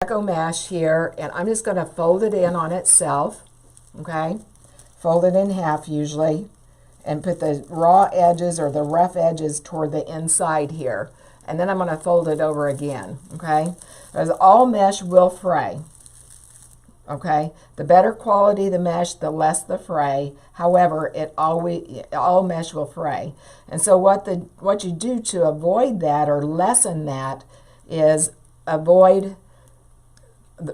Deco Mesh here, and I'm just going to fold it in on itself, okay? Fold it in half usually, and put the raw edges or the rough edges toward the inside here. And then I'm going to fold it over again, okay? Because all mesh will fray, okay? The better quality the mesh, the less the fray. However, all mesh will fray. And so what you do to avoid that or lessen that is avoid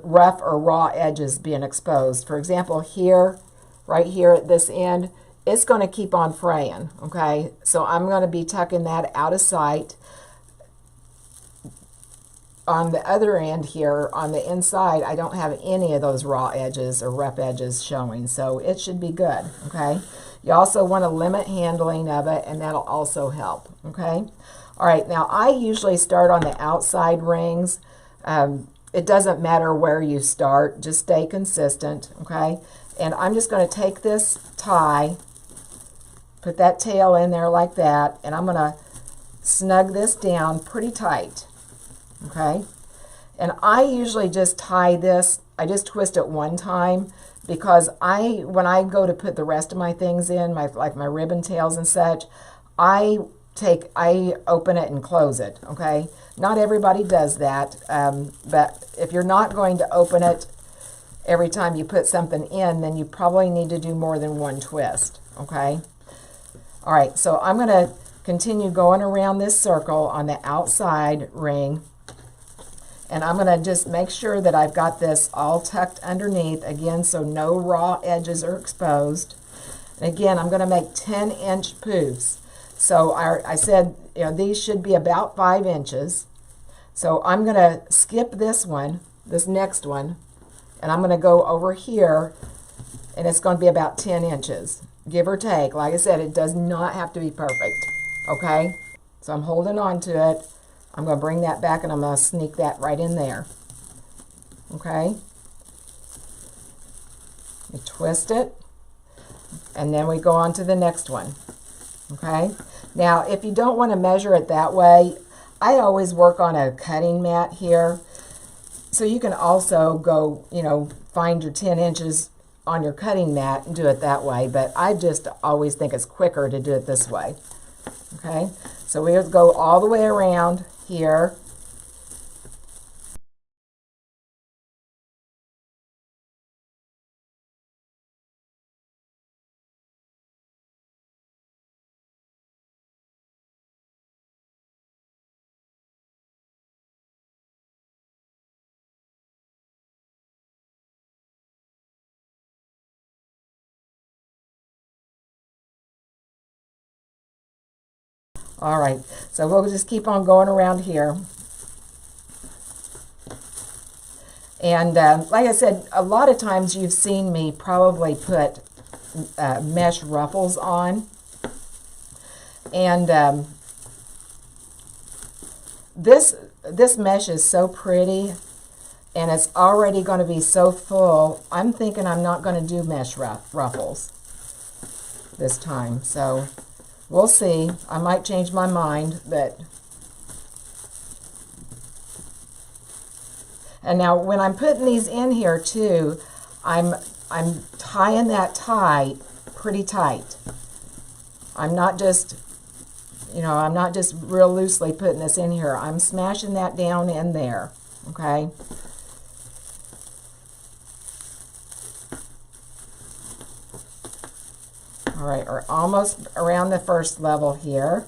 rough or raw edges being exposed. For example, here, right here at this end, it's going to keep on fraying, okay? So I'm going to be tucking that out of sight. On the other end here, on the inside, I don't have any of those raw edges or rough edges showing, so it should be good, okay? You also want to limit handling of it, and that'll also help, okay? All right, now I usually start on the outside rings. It doesn't matter where you start, just stay consistent, okay? And I'm just going to take this tie, put that tail in there like that, and I'm going to snug this down pretty tight, okay? And I usually just tie this, I just twist it one time, because when I go to put the rest of my things in, like my ribbon tails and such, I open it and close it, okay? Not everybody does that, but if you're not going to open it every time you put something in, then you probably need to do more than one twist, okay? All right, so I'm going to continue going around this circle on the outside ring, and I'm going to just make sure that I've got this all tucked underneath, again, so no raw edges are exposed. And again, I'm going to make 10-inch poofs. So I said, you know, these should be about 5 inches. So I'm going to skip this one, this next one, and I'm going to go over here, and it's going to be about 10 inches, give or take. Like I said, it does not have to be perfect, okay? So I'm holding on to it. I'm going to bring that back, and I'm going to sneak that right in there, okay? You twist it, and then we go on to the next one. Okay, now if you don't want to measure it that way, I always work on a cutting mat here. So you can also go, you know, find your 10 inches on your cutting mat and do it that way. But I just always think it's quicker to do it this way. Okay, so we just go all the way around here. All right, so we'll just keep on going around here. And like I said, a lot of times you've seen me probably put mesh ruffles on. And this mesh is so pretty, and it's already going to be so full. I'm thinking I'm not going to do mesh ruffles this time. So we'll see. I might change my mind, but... And now when I'm putting these in here too, I'm tying that tie pretty tight. I'm not just, you know, I'm not just real loosely putting this in here. I'm smashing that down in there, okay? All right, we're almost around the first level here.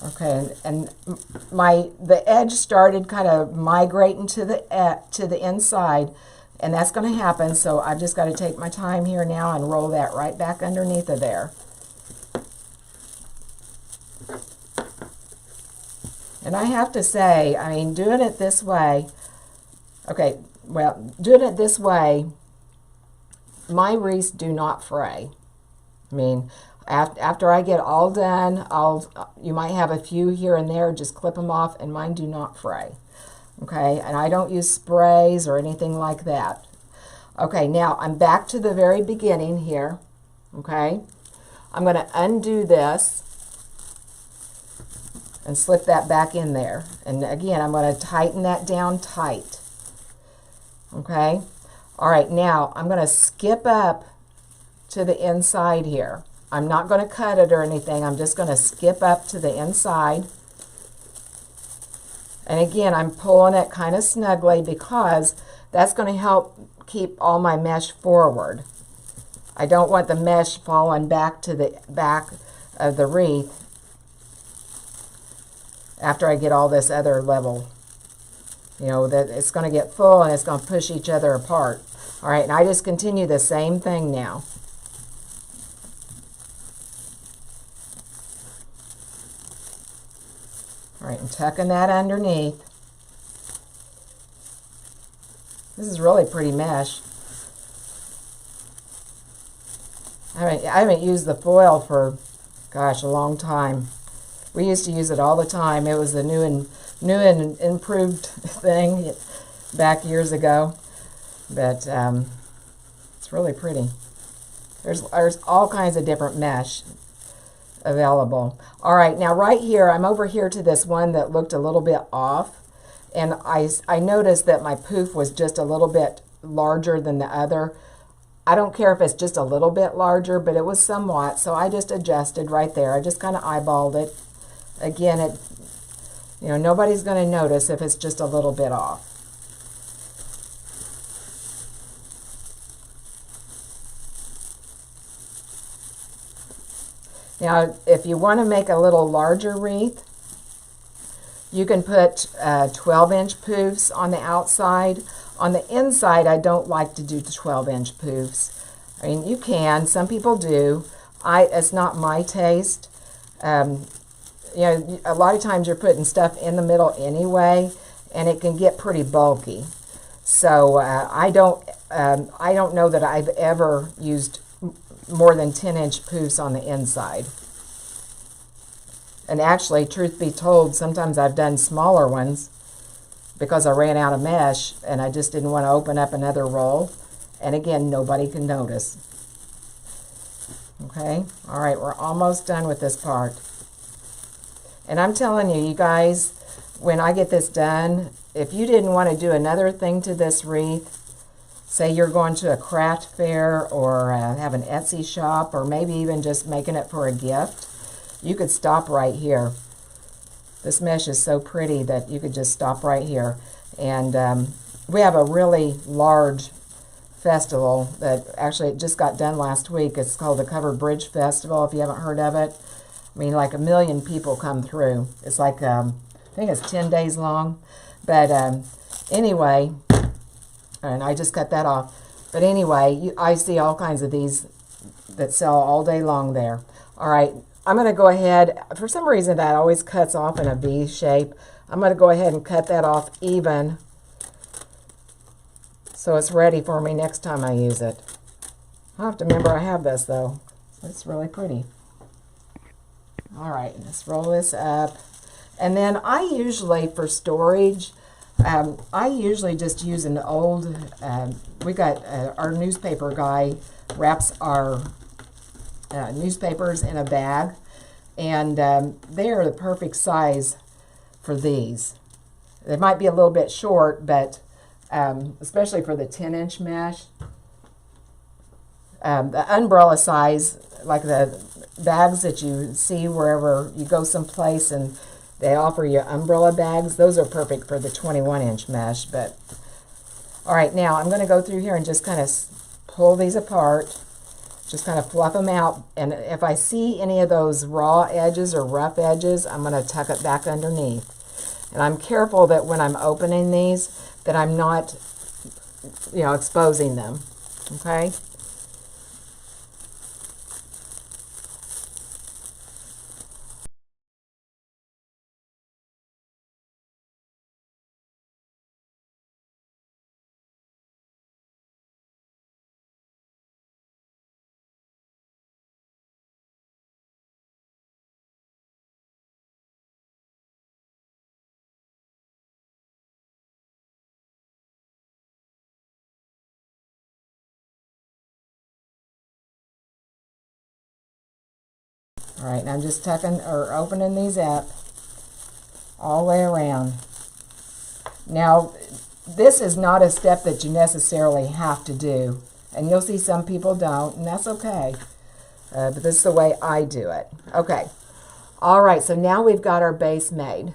Okay, and the edge started kind of migrating to the inside, and that's going to happen. So I've just got to take my time here now and roll that right back underneath of there. And I have to say, I mean, doing it this way, okay, well, doing it this way, my wreaths do not fray. I mean, after I get all done, you might have a few here and there, just clip them off, and mine do not fray. Okay, and I don't use sprays or anything like that. Okay, now I'm back to the very beginning here. Okay, I'm going to undo this and slip that back in there. And again, I'm going to tighten that down tight. Okay, all right, now I'm going to skip up to the inside here. I'm not going to cut it or anything. I'm just going to skip up to the inside. And again, I'm pulling it kind of snugly because that's going to help keep all my mesh forward. I don't want the mesh falling back to the back of the wreath after I get all this other level. You know, that it's going to get full and it's going to push each other apart. All right, and I just continue the same thing now. All right, and tucking that underneath. This is really pretty mesh. I haven't used the foil for, gosh, a long time. We used to use it all the time. It was the new and improved thing back years ago. But it's really pretty. There's all kinds of different mesh available. All right, now right here, I'm over here to this one that looked a little bit off. And I noticed that my poof was just a little bit larger than the other. I don't care if it's just a little bit larger, but it was somewhat, so I just adjusted right there. I just kind of eyeballed it. Again, you know, nobody's going to notice if it's just a little bit off. Now, if you want to make a little larger wreath, you can put 12-inch poofs on the outside. On the inside, I don't like to do the 12-inch poofs. I mean, you can. Some people do. It's not my taste. You know, a lot of times you're putting stuff in the middle anyway, and it can get pretty bulky. So I don't know that I've ever used more than 10-inch poofs on the inside. And actually, truth be told, sometimes I've done smaller ones because I ran out of mesh and I just didn't want to open up another roll. And again, nobody can notice. Okay, all right, we're almost done with this part. And I'm telling you, you guys, when I get this done, if you didn't want to do another thing to this wreath, say you're going to a craft fair or have an Etsy shop or maybe even just making it for a gift, you could stop right here. This mesh is so pretty that you could just stop right here. And we have a really large festival that actually it just got done last week. It's called the Covered Bridge Festival, if you haven't heard of it. I mean, like 1 million people come through. It's like, I think it's 10 days long. But anyway, and I just cut that off. But anyway, I see all kinds of these that sell all day long there. All right, I'm going to go ahead. For some reason, that always cuts off in a V shape. I'm going to go ahead and cut that off even so it's ready for me next time I use it. I'll have to remember I have this, though. It's really pretty. All right, let's roll this up. And then I usually, for storage, I usually just use an old, we got our newspaper guy wraps our newspapers in a bag, and they are the perfect size for these. They might be a little bit short, but especially for the 10-inch mesh. The umbrella size, like the bags that you see wherever you go someplace and they offer you umbrella bags, those are perfect for the 21-inch mesh. But all right, now I'm going to go through here and just kind of pull these apart, just kind of fluff them out. And if I see any of those raw edges or rough edges, I'm going to tuck it back underneath. And I'm careful that when I'm opening these, that I'm not, you know, exposing them. Okay. All right, and I'm just tucking or opening these up all the way around. Now, this is not a step that you necessarily have to do, and you'll see some people don't, and that's okay. But this is the way I do it. Okay. All right, so now we've got our base made.